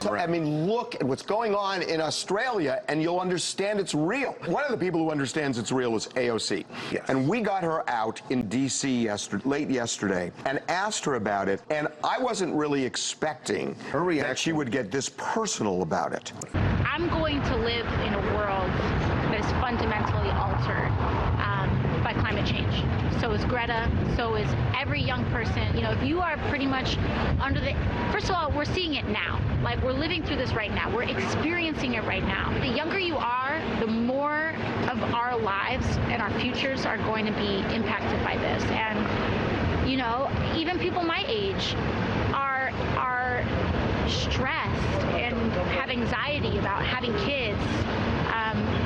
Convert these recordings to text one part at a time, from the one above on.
I mean, look at what's going on in Australia, and you'll understand it's real. One of the people who understands it's real is AOC. Yes. And we got her out in D.C. late yesterday and asked her about it, and I wasn't really expecting that she would get this personal about it. I'm going to live in a world that is fundamentally altered by climate change. So is Greta, so is every young person. You know, if you are pretty much under the, first of all, we're seeing it now. Like, we're living through this right now. We're experiencing it right now. The younger you are, the more of our lives and our futures are going to be impacted by this. And, you know, even people my age are stressed and have anxiety about having kids,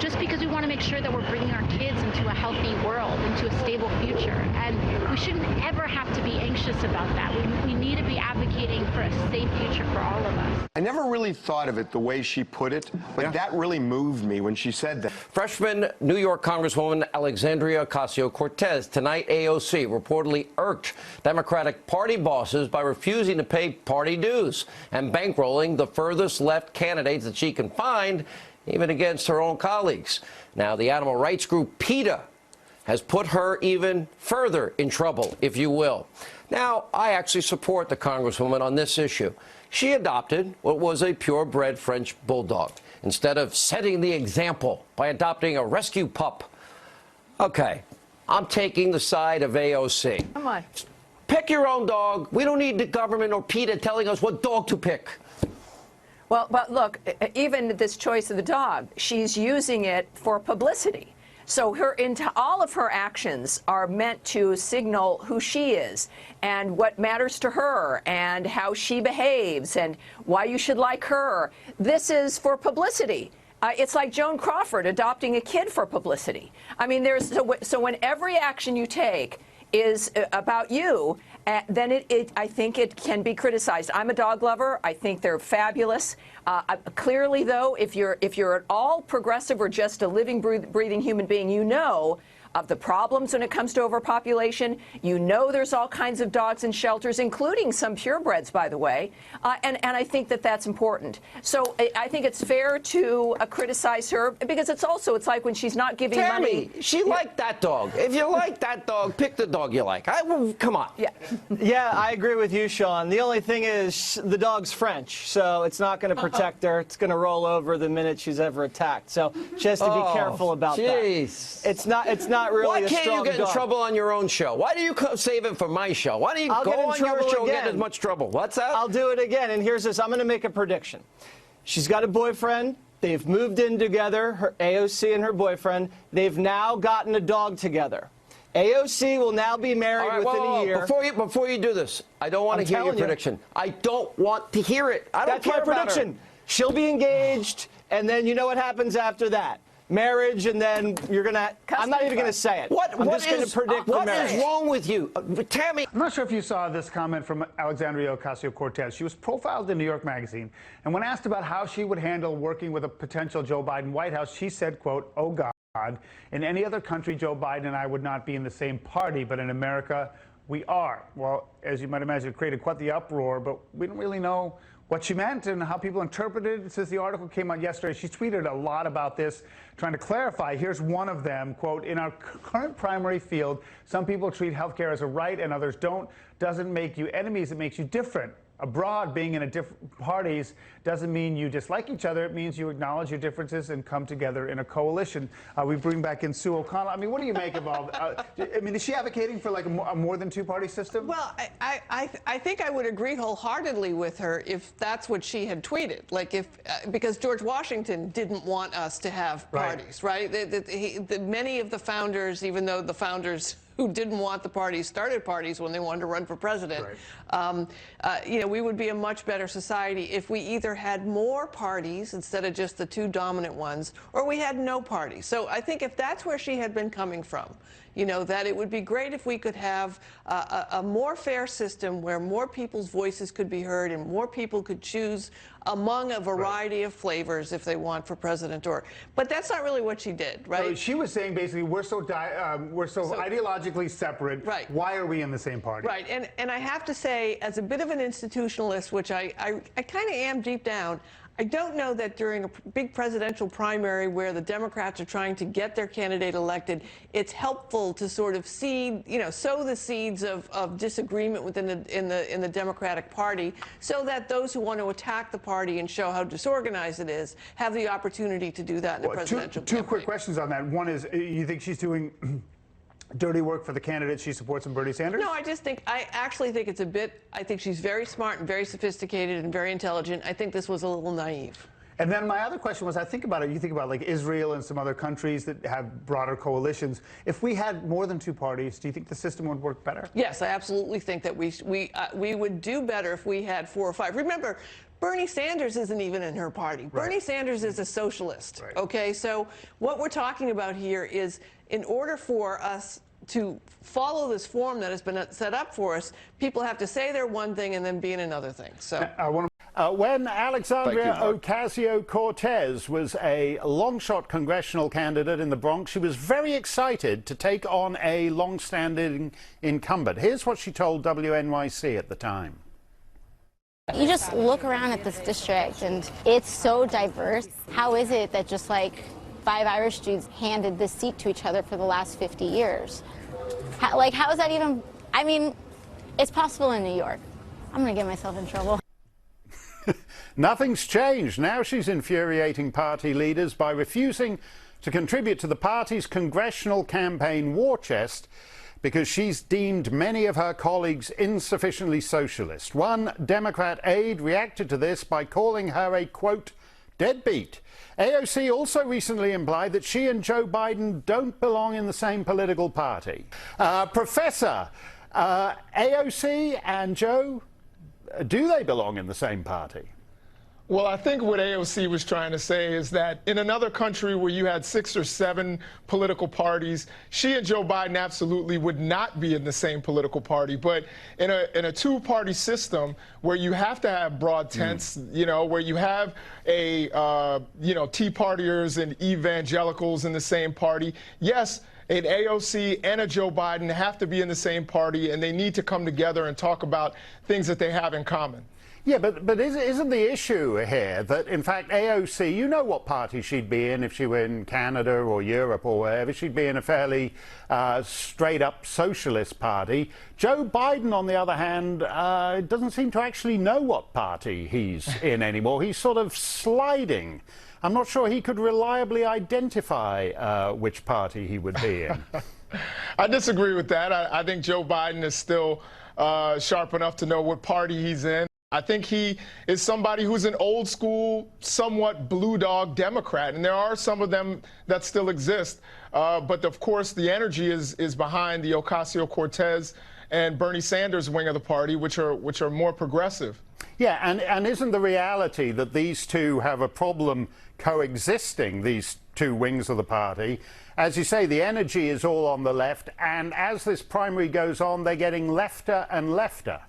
just because we want to make sure that we're bringing our kids into a healthy world, into a stable future. And we shouldn't ever have to be anxious about that. We need to be advocating for a safe future for all of us. I never really thought of it the way she put it, but that really moved me when she said that. Freshman New York Congresswoman Alexandria Ocasio-Cortez tonight, AOC, reportedly irked Democratic Party bosses by refusing to pay party dues and bankrolling the furthest left candidates that she can find, even against her own colleagues. Now, the animal rights group PETA has put her even further in trouble, if you will. Now, I actually support the Congresswoman on this issue. She adopted what was a purebred French bulldog instead of setting the example by adopting a rescue pup. Okay, I'm taking the side of AOC. Come on. Pick your own dog. We don't need the government or PETA telling us what dog to pick. Well, but look, even this choice of the dog, she's using it for publicity. So all of her actions are meant to signal who she is and what matters to her and how she behaves and why you should like her. This is for publicity. It's like Joan Crawford adopting a kid for publicity. I mean, so when every action you take is about you, then I think it can be criticized. I'm a dog lover. I think they're fabulous. Clearly, though, if you're at all progressive or just a living, breathing human being, you know of the problems when it comes to overpopulation. You know there's all kinds of dogs in shelters, including some purebreds, by the way. And I think that that's important. So I think it's fair to criticize her because it's like when she's not giving money. She liked that dog. If you like that dog, pick the dog you like. Come on. Yeah. Yeah, I agree with you, Sean. The only thing is the dog's French, so it's not going to protect her. It's going to roll over the minute she's ever attacked. So she has to be careful about that. It's not really Why a can't strong you get in dog. trouble on your own show? Why do you save it for my show? Why do you I'll go get in on your trouble show and get again. as much trouble? What's that? I'll do it again, and here's this. I'm going to make a prediction. She's got a boyfriend. They've moved in together, her AOC and her boyfriend. They've now gotten a dog together. AOC will now be married within a year. Before you do this, I don't want to hear your prediction. I don't want to hear it. I don't care That's my about prediction. her. She'll be engaged, and then you know what happens after that. Marriage, and then you're going to... I'm not even going to say it. I'm just going to predict the marriage. What is wrong with you? Tammy? I'm not sure if you saw this comment from Alexandria Ocasio-Cortez. She was profiled in New York Magazine, and when asked about how she would handle working with a potential Joe Biden White House, she said, quote, "Oh, God, in any other country, Joe Biden and I would not be in the same party, but in America, we are." Well, as you might imagine, it created quite the uproar, but we don't really know what she meant and how people interpreted it since the article came out yesterday. She tweeted a lot about this, trying to clarify. Here's one of them, quote, "In our current primary field, some people treat healthcare as a right and others don't. Doesn't make you enemies, it makes you different. Abroad, being in different parties doesn't mean you dislike each other. It means you acknowledge your differences and come together in a coalition." We bring back in Sue O'Connell. I mean, what do you make of all I mean, is she advocating for like a more than two-party system? Well, I think I would agree wholeheartedly with her if that's what she had tweeted. Like because George Washington didn't want us to have parties, right? Many of the founders, even though the founders who didn't want the parties started parties when they wanted to run for president. You know, we would be a much better society if we either had more parties instead of just the two dominant ones, or we had no parties. So I think if that's where she had been coming from, you know, that it would be great if we could have a more fair system where more people's voices could be heard and more people could choose among a variety of flavors if they want for President or. But that's not really what she did, right? So she was saying basically we're so ideologically separate. Right. Why are we in the same party? Right. And I have to say, as a bit of an institutionalist, which I kind of am deep down, I don't know that during a big presidential primary where the Democrats are trying to get their candidate elected, it's helpful to sort of sow the seeds of disagreement within the Democratic Party, so that those who want to attack the party and show how disorganized it is have the opportunity to do that in a presidential Two campaign. quick questions on that. One is, you think she's doing dirty work for the candidate she supports in Bernie Sanders? No, I actually think it's a bit, I think she's very smart and very sophisticated and very intelligent. I think this was a little naive. And then my other question was, I think about it, you think about like Israel and some other countries that have broader coalitions. If we had more than two parties, do you think the system would work better? Yes, I absolutely think that we would do better if we had 4 or 5. Remember, Bernie Sanders isn't even in her party. Right. Bernie Sanders is a socialist, right. Okay? So what we're talking about here is, in order for us to follow this form that has been set up for us, people have to say they're one thing and then be in another thing. So. When Alexandria Ocasio-Cortez was a long-shot congressional candidate in the Bronx, she was very excited to take on a long-standing incumbent. Here's what she told WNYC at the time. You just look around at this district and it's so diverse. How is it that just like 5 Irish dudes handed this seat to each other for the last 50 years? How is that even? I mean, it's possible in New York. I'm going to get myself in trouble. Nothing's changed. Now she's infuriating party leaders by refusing to contribute to the party's congressional campaign war chest because she's deemed many of her colleagues insufficiently socialist. One Democrat aide reacted to this by calling her a, quote, deadbeat. AOC also recently implied that she and Joe Biden don't belong in the same political party. Professor, AOC and Joe, do they belong in the same party? Well, I think what AOC was trying to say is that in another country where you had 6 or 7 political parties, she and Joe Biden absolutely would not be in the same political party. But in a two-party system where you have to have broad tents, you know, where you have a, Tea Partiers and evangelicals in the same party, yes, an AOC and a Joe Biden have to be in the same party, and they need to come together and talk about things that they have in common. Yeah, but isn't the issue here that, in fact, AOC, you know what party she'd be in if she were in Canada or Europe or wherever. She'd be in a fairly straight-up socialist party. Joe Biden, on the other hand, doesn't seem to actually know what party he's in anymore. He's sort of sliding. I'm not sure he could reliably identify which party he would be in. I disagree with that. I think Joe Biden is still sharp enough to know what party he's in. I think he is somebody who's an old school, somewhat blue dog Democrat, and there are some of them that still exist. But of course, the energy is behind the Ocasio-Cortez and Bernie Sanders wing of the party, which are more progressive. Yeah, and isn't the reality that these two have a problem coexisting, these two wings of the party? As you say, the energy is all on the left, and as this primary goes on, they're getting lefter and lefter.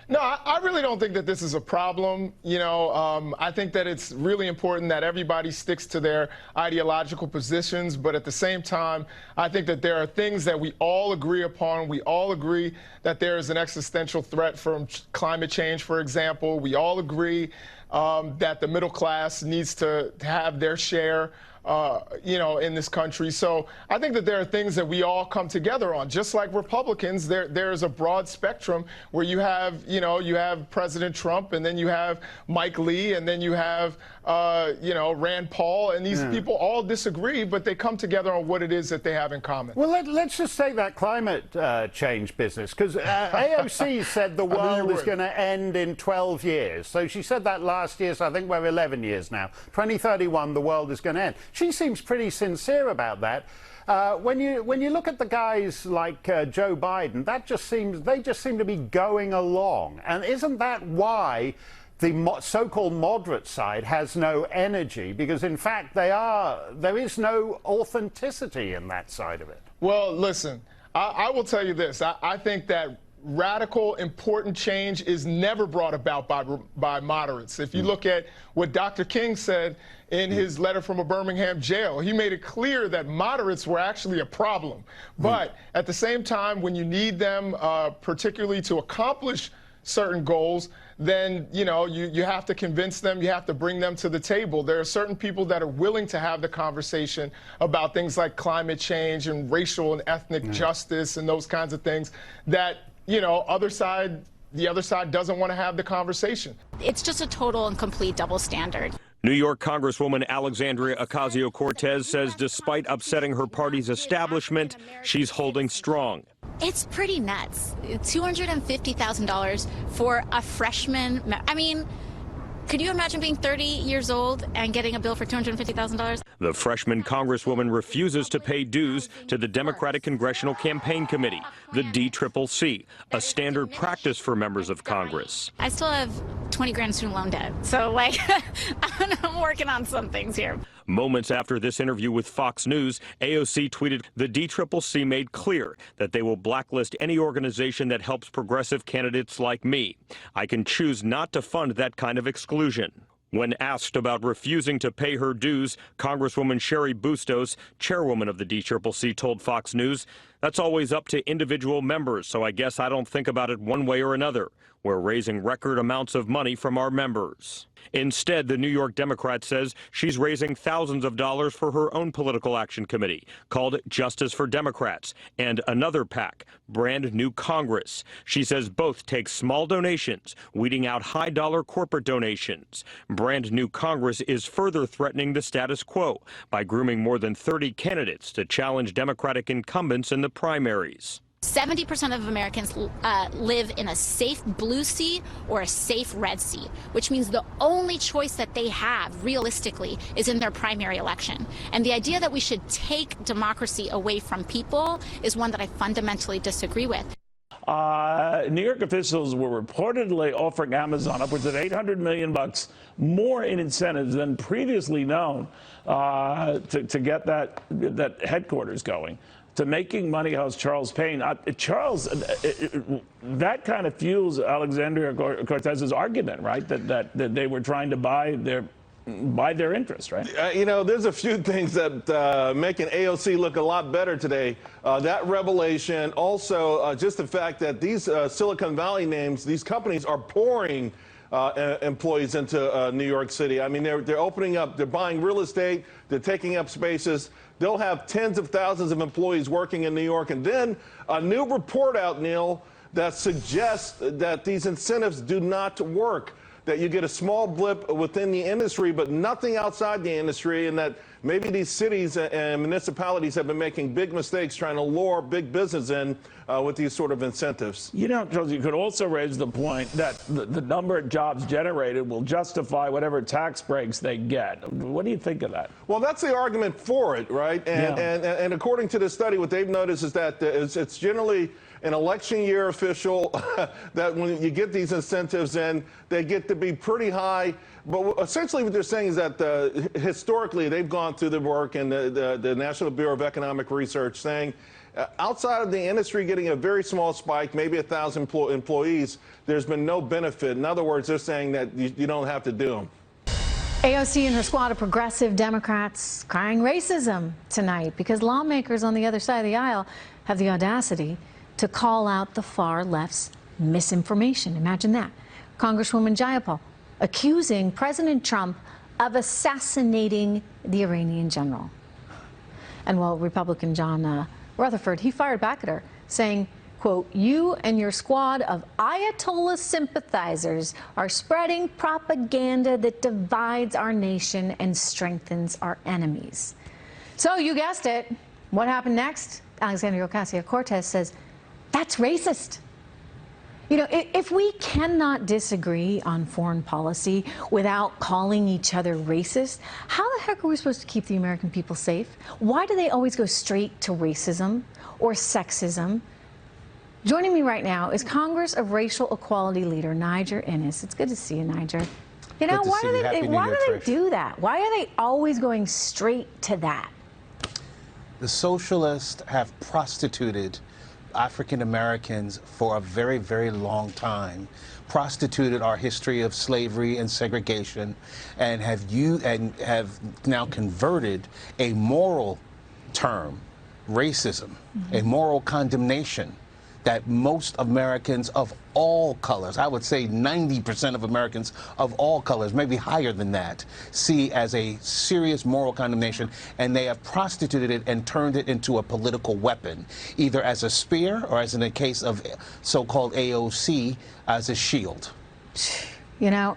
No, I really don't think that this is a problem. You know, I think that it's really important that everybody sticks to their ideological positions. But at the same time, I think that there are things that we all agree upon. We all agree that there is an existential threat from climate change, for example. We all agree that the middle class needs to have their share in this country. So I think that there are things that we all come together on. Just like Republicans, there is a broad spectrum where you have President Trump, and then you have Mike Lee, and then you have Rand Paul, and these people all disagree, but they come together on what it is that they have in common. Well, let's just take that climate change business, because AOC said the world is going to end in 12 years. So she said that last year, so I think we're 11 years now. 2031, the world is going to end. She seems pretty sincere about that. When you look at the guys like Joe Biden, they just seem to be going along. And isn't that why the so-called moderate side has no energy? Because in fact there is no authenticity in that side of it. Well, listen, I will tell you this. I think that radical, important change is never brought about by moderates. If you look at what Dr. King said in his letter from a Birmingham jail, he made it clear that moderates were actually a problem. But at the same time, when you need them, particularly to accomplish certain goals, then you have to convince them, you have to bring them to the table. There are certain people that are willing to have the conversation about things like climate change and racial and ethnic justice and those kinds of things that the other side doesn't want to have the conversation. It's just a total and complete double standard. New York Congresswoman Alexandria Ocasio-Cortez says despite upsetting her party's establishment, she's holding strong. It's pretty nuts. $250,000 for a freshman. I mean, could you imagine being 30 years old and getting a bill for $250,000? The freshman congresswoman refuses to pay dues to the Democratic Congressional Campaign Committee, the DCCC, a standard practice for members of Congress. I still have 20 grand student loan debt, so I'm working on some things here. Moments after this interview with Fox News, AOC tweeted, the DCCC made clear that they will blacklist any organization that helps progressive candidates like me. I can choose not to fund that kind of exclusion. When asked about refusing to pay her dues, Congresswoman Sherry Bustos, chairwoman of the DCCC, told Fox News, that's always up to individual members, so I guess I don't think about it one way or another. We're raising record amounts of money from our members. Instead, the New York Democrat says she's raising thousands of dollars for her own political action committee, called Justice for Democrats, and another PAC, Brand New Congress. She says both take small donations, weeding out high-dollar corporate donations. Brand New Congress is further threatening the status quo by grooming more than 30 candidates to challenge Democratic incumbents in the primaries. 70% of Americans live in a safe blue sea or a safe red sea, which means the only choice that they have realistically is in their primary election. And the idea that we should take democracy away from people is one that I fundamentally disagree with. New York officials were reportedly offering Amazon upwards of $800 million more in incentives than previously known to get that headquarters going. To making money house Charles Payne. Charles, that kind of fuels Alexandria Cortez's argument, right? That they were trying to buy their interest, right? There's a few things that make an AOC look a lot better today. That revelation, also just the fact that these Silicon Valley names, these companies are pouring employees into New York City. I mean, they're opening up, they're buying real estate, they're taking up spaces. They'll have tens of thousands of employees working in New York. And then a new report out, Neil, that suggests that these incentives do not work, that you get a small blip within the industry, but nothing outside the industry, and that maybe these cities and municipalities have been making big mistakes trying to lure big business in with these sort of incentives. Charles, you could also raise the point that the number of jobs generated will justify whatever tax breaks they get. What do you think of that? Well, that's the argument for it, right? And according to the study, what they've noticed is that it's generally an election year official that when you get these incentives in, they get to be pretty high. But essentially what they're saying is that historically they've gone through the work and the National Bureau of Economic Research saying outside of the industry getting a very small spike, maybe 1,000 employees, there's been no benefit. In other words, they're saying that you don't have to do them. AOC and her squad of progressive Democrats crying racism tonight because lawmakers on the other side of the aisle have the audacity to call out the far left's misinformation. Imagine that. Congresswoman Jayapal accusing President Trump of assassinating the Iranian general. And while Republican John Rutherford, he fired back at her, saying, quote, you and your squad of Ayatollah sympathizers are spreading propaganda that divides our nation and strengthens our enemies. So you guessed it. What happened next? Alexandria Ocasio-Cortez says, that's racist. If we cannot disagree on foreign policy without calling each other racist, how the heck are we supposed to keep the American people safe? Why do they always go straight to racism or sexism? Joining me right now is Congress of Racial Equality leader Niger Innis. It's good to see you, Niger. Why do they do that? Why are they always going straight to that? The socialists have prostituted African Americans for a very, very long time, prostituted our history of slavery and segregation, and have now converted a moral term, racism, a moral condemnation that most Americans of all colors, I would say 90% of Americans of all colors, maybe higher than that, see as a serious moral condemnation, and they have prostituted it and turned it into a political weapon, either as a spear or, as in the case of so-called AOC, as a shield. You know,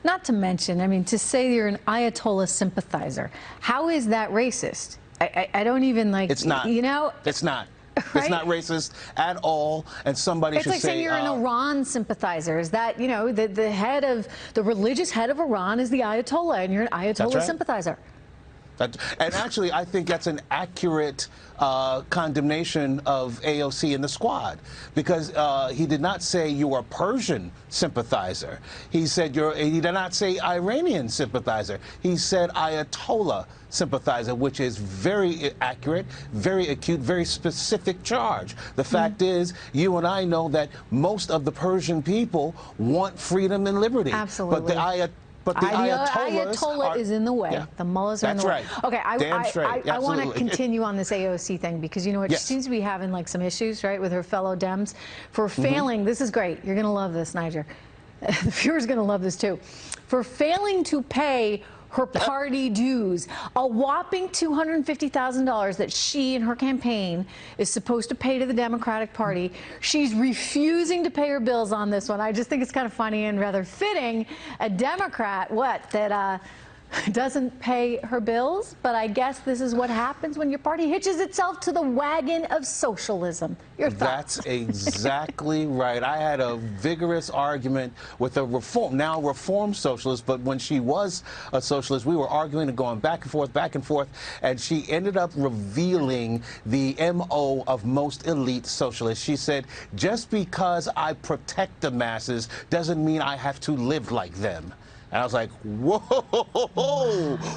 not to mention, I mean, to say you're an Ayatollah sympathizer, how is that racist? I don't even like, it's not. You know? It's not. Right? It's not racist at all, and somebody it's should like say... saying you're an Iran sympathizer. Is that, you know, the religious head of Iran is the Ayatollah, and you're an Ayatollah sympathizer. And actually, I think that's an accurate condemnation of AOC and the squad, because he did not say you are a Persian sympathizer. He said he did not say Iranian sympathizer. He said Ayatollah sympathizer, which is very accurate, very acute, very specific charge. The fact is, you and I know that most of the Persian people want freedom and liberty. Absolutely. But the Ayatollah is in the way. Yeah. The mullahs are in the way. Okay, I want to continue on this AOC thing, because, you know, she seems to be having like some issues, right, with her fellow Dems for failing. This is great. You're going to love this, Niger. The viewers are going to love this too. For failing to pay her party dues, a whopping $250,000 that she and her campaign is supposed to pay to the Democratic Party. She's refusing to pay her bills on this one. I just think it's kind of funny and rather fitting. A Democrat, that doesn't pay her bills, but I guess this is what happens when your party hitches itself to the wagon of socialism. Your thoughts? That's exactly right. I had a vigorous argument with a reform socialist, but when she was a socialist, we were arguing and going back and forth, and she ended up revealing the MO of most elite socialists. She said, just because I protect the masses doesn't mean I have to live like them. And I was like, whoa,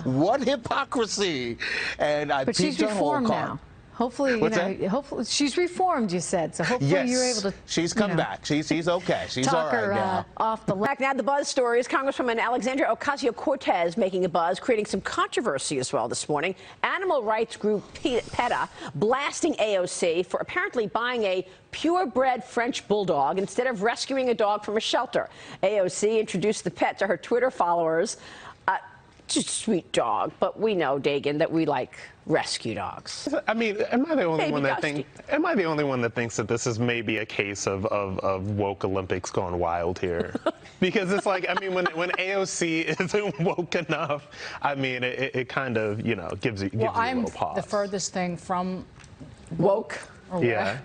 what hypocrisy. And I but she's reformed now. Hopefully, hopefully she's reformed, you said. So hopefully you're able to. She's come back. She's okay. She's all right now. Off the back now, the buzz stories. Congresswoman Alexandria Ocasio-Cortez making a buzz, creating some controversy as well this morning. Animal rights group PETA blasting AOC for apparently buying a purebred French bulldog instead of rescuing a dog from a shelter. AOC introduced the pet to her Twitter followers. Just a sweet dog, but we know, Dagan, that we like rescue dogs. I mean, am I the only one that thinks that this is maybe a case of woke Olympics gone wild here? Because it's like, I mean, when AOC isn't woke enough, I mean, it kind of, you know, gives you a little pause. The furthest thing from woke. Yeah.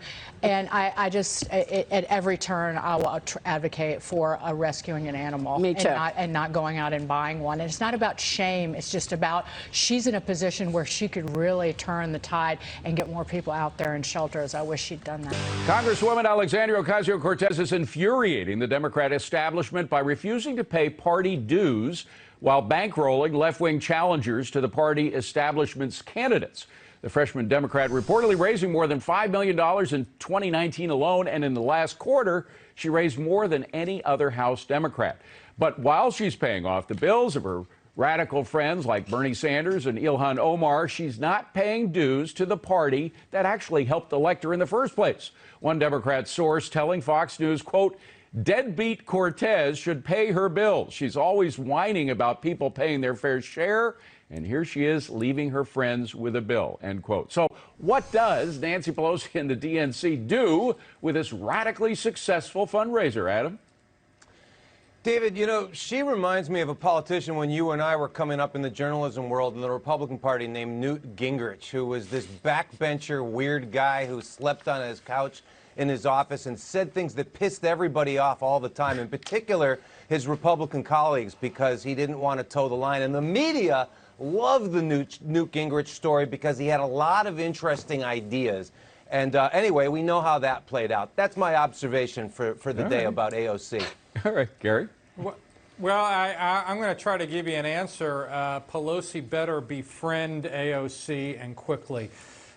And I just, at every turn, I will advocate for rescuing an animal. Me too. And not going out and buying one. And it's not about shame. It's just about she's in a position where she could really turn the tide and get more people out there in shelters. I wish she'd done that. Congresswoman Alexandria Ocasio-Cortez is infuriating the Democrat establishment by refusing to pay party dues while bankrolling left-wing challengers to the party establishment's candidates. The freshman Democrat reportedly raising more than $5 million in 2019 alone, and in the last quarter, she raised more than any other House Democrat. But while she's paying off the bills of her radical friends like Bernie Sanders and Ilhan Omar, she's not paying dues to the party that actually helped elect her in the first place. One Democrat source telling Fox News, quote, deadbeat Cortez should pay her bills. She's always whining about people paying their fair share, and here she is leaving her friends with a bill, end quote. So what does Nancy Pelosi and the DNC do with this radically successful fundraiser, Adam? David, you know, she reminds me of a politician when you and I were coming up in the journalism world in the Republican Party named Newt Gingrich, who was this backbencher, weird guy who slept on his couch in his office and said things that pissed everybody off all the time, in particular his Republican colleagues, because he didn't want to toe the line. And the media loved the Newt Gingrich story because he had a lot of interesting ideas. And anyway, we know how that played out. That's my observation for the day about AOC. All right, Gary. Well, I'm going to try to give you an answer. Pelosi better befriend AOC and quickly.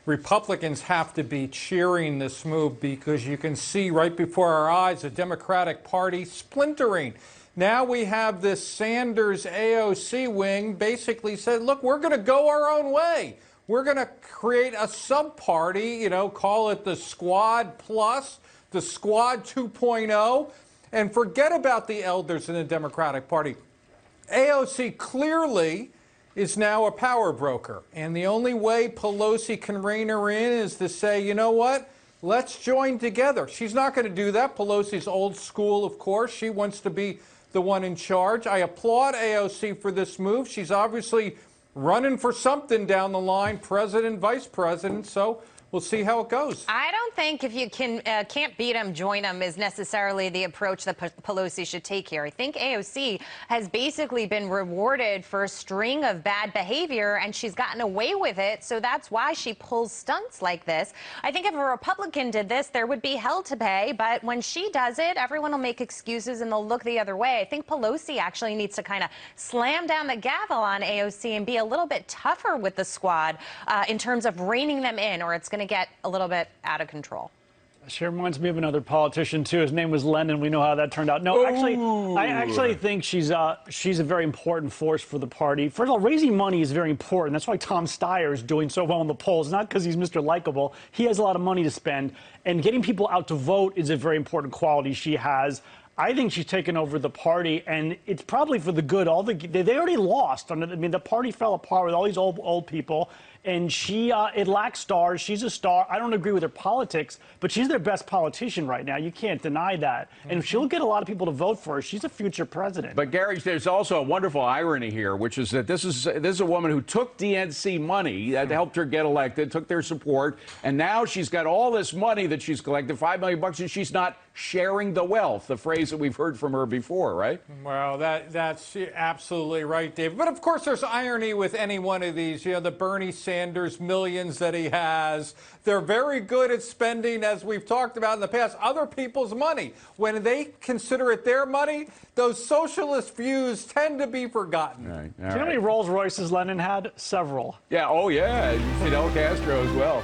Republicans have to be cheering this move because you can see right before our eyes the Democratic Party splintering. Now we have this Sanders AOC wing basically said, look, we're going to go our own way. We're going to create a sub-party, you know, call it the Squad Plus, the Squad 2.0, and forget about the elders in the Democratic Party. AOC clearly is now a power broker, and the only way Pelosi can rein her in is to say, you know what, let's join together. She's not going to do that. Pelosi's old school, of course. She wants to be the one in charge. I applaud AOC for this move. She's obviously running for something down the line, president, vice president, so we'll see how it goes. I don't think if you can't beat them, join them is necessarily the approach that Pelosi should take here. I think AOC has basically been rewarded for a string of bad behavior, and she's gotten away with it, so that's why she pulls stunts like this. I think if a Republican did this, there would be hell to pay, but when she does it, everyone will make excuses and they'll look the other way. I think Pelosi actually needs to kind of slam down the gavel on AOC and be a little bit tougher with the squad in terms of reining them in, or it's going to get a little bit out of control. She reminds me of another politician too. His name was Lennon. We know how that turned out. No, actually, I actually think she's a very important force for the party. First of all, raising money is very important. That's why Tom Steyer is doing so well in the polls. Not because he's Mr. Likable. He has a lot of money to spend, and getting people out to vote is a very important quality she has. I think she's taken over the party, and it's probably for the good. They already lost. I mean, the party fell apart with all these old people, and it lacks stars. She's a star. I don't agree with her politics, but she's their best politician right now. You can't deny that. And she'll get a lot of people to vote for her. She's a future president. But Gary, there's also a wonderful irony here, which is that this is a woman who took DNC money that helped her get elected, took their support, and now she's got all this money that she's collected, $5 million, and she's not sharing the wealth, the phrase that we've heard from her before, right? Well, that's absolutely right, Dave. But of course, there's irony with any one of these. You know, the Bernie Sanders millions that he has. They're very good at spending, as we've talked about in the past, other people's money. When they consider it their money, those socialist views tend to be forgotten. Do you know how many Rolls Royces Lennon had? Several. Yeah, oh yeah, Fidel Castro as well.